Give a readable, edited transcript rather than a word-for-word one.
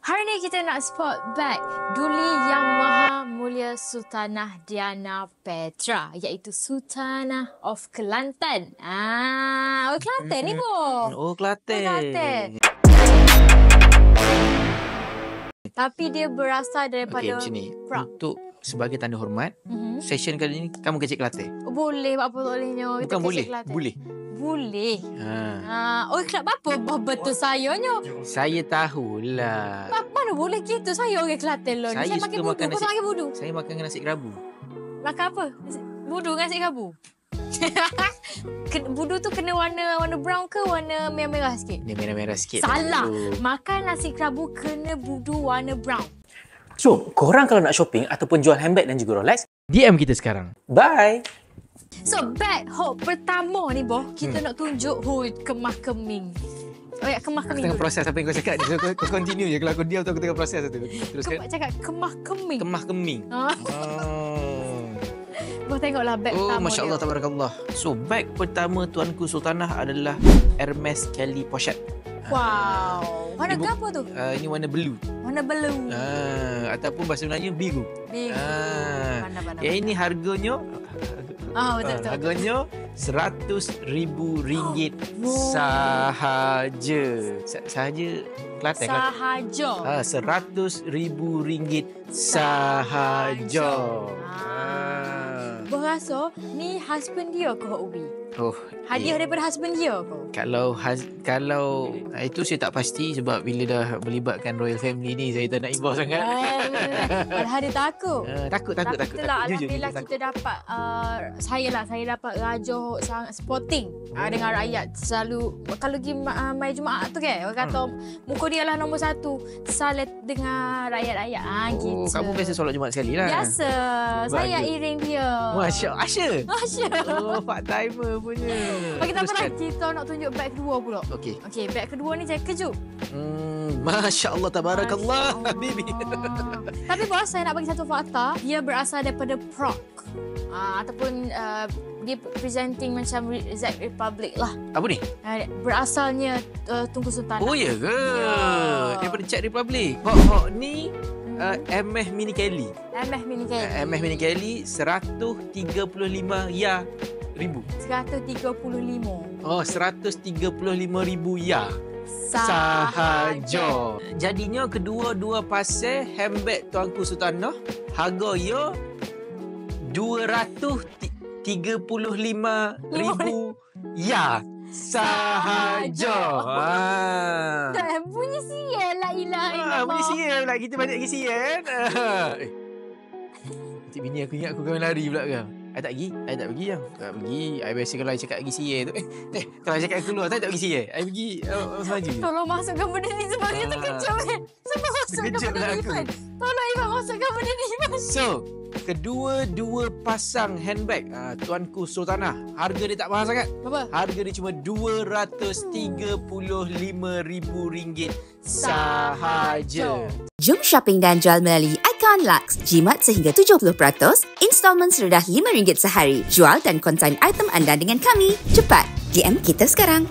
Hari ni kita nak spot bag Duli Yang Maha Mulia Sultanah Diana Petra, iaitu Sultanah of Kelantan. Kelantan ni pun. Kelantan. Tapi dia berasal daripada macam ni. Prague. Untuk sebagai tanda hormat, session kali ni kamu kecik Kelantan. Boleh, apa bolehnya? Bukan boleh, boleh. Boleh. Kelab apa betul sayanya? Saya tahulah. Mana boleh gitu? Saya orang Kelantan lah. Saya makan budu. Kau makan budu? Saya makan nasi kerabu. Makan apa? Budu dengan nasi kerabu? Budu tu kena warna brown ke warna merah-merah sikit? Dia merah-merah sikit. Salah. Makan nasi kerabu kena budu warna brown. So, korang kalau nak shopping ataupun jual handbag dan juga Rolex, DM kita sekarang. bye! So, bag hok pertama ni, boh, kita nak tunjuk kemah-keming. Kemah-keming. Aku tengah proses apa yang kau cakap. So, kau continue je. Kalau aku diam tu aku tengah proses tu. Teruskan. Kau cakap kemah-keming. Kemah-keming. Boh, tengoklah bag pertama Masya Allah, tabarakallah. So, bag pertama Tuanku Sultanah adalah Hermes Kelly Pochette. Wow. Warna apa tu? Ini warna blue. Warna blue. Ataupun bahasa Melayu biru. Biru. Yang ini harganya Betul. harganya RM100,000 sahaja. Sahaja Kelantan. Sahaja. RM100,000 sahaja. Berasa ni husband dia ke Ubi? Hadiah daripada husband dia ke? Kalau itu saya tak pasti sebab bila dah melibatkan royal family ni saya tak nak involve sangat. Padahal dia takut. Takut. Itulah alhamdulillah kita dapat saya dapat raja sangat sporting dengan rakyat. Selalu kalau pergi mai Jumaat tu kan orang kata muka dia lah nombor satu salat dengan rakyat-rakyat. Gitu. Kamu biasa solat Jumaat sekali lah. Biasa. Saya iring dia. Masya. Part timer punya. Okey, tak apa, kita nak tunjuk beg kedua pula. Okey, beg kedua ni saya kejut. Masya Allah, tabarakallah, Habibi. Tapi bos, saya nak bagi satu fakta. Dia berasal daripada Prague. Ataupun dia presenting macam Czech Republic lah. Apa ni? Berasalnya Tunku Sultanah. Oh, ya ke? Ya. Daripada Czech Republic. Hok ni MS Mini Kelly. MS Mini Kelly 135 ya ribu. 135. Oh, 135,000 ya. Sahaja. Jadinya kedua-dua pasal handbag Tuanku Sultanah harga ia 235,000 ya sahaja. Bunyi sial la ilaha illallah. Bunyi sial pula. Kita banyak lagi sial. Nanti bini aku ingat aku kawin lari pula kan. I tak pergi lah. Tak pergi. I biasa kalau I cakap pergi sial tu. Kalau I cakap keluar, I tak pergi sial. I pergi maju. Tolong masukkan benda ni sebab dia terkejut kan. Sebab masukkan benda ni kan. Tolong Iman masukkan benda ni. So, kedua-dua pasang handbag Tuanku Sultanah. Harga dia tak mahal sangat. Berapa? Harga dia cuma RM235,000 sahaja. Jom shopping dan jual melalui Icon Lux. Jimat sehingga 70%, installment serendah RM5 sehari. Jual dan konsign item anda dengan kami. Cepat, DM kita sekarang.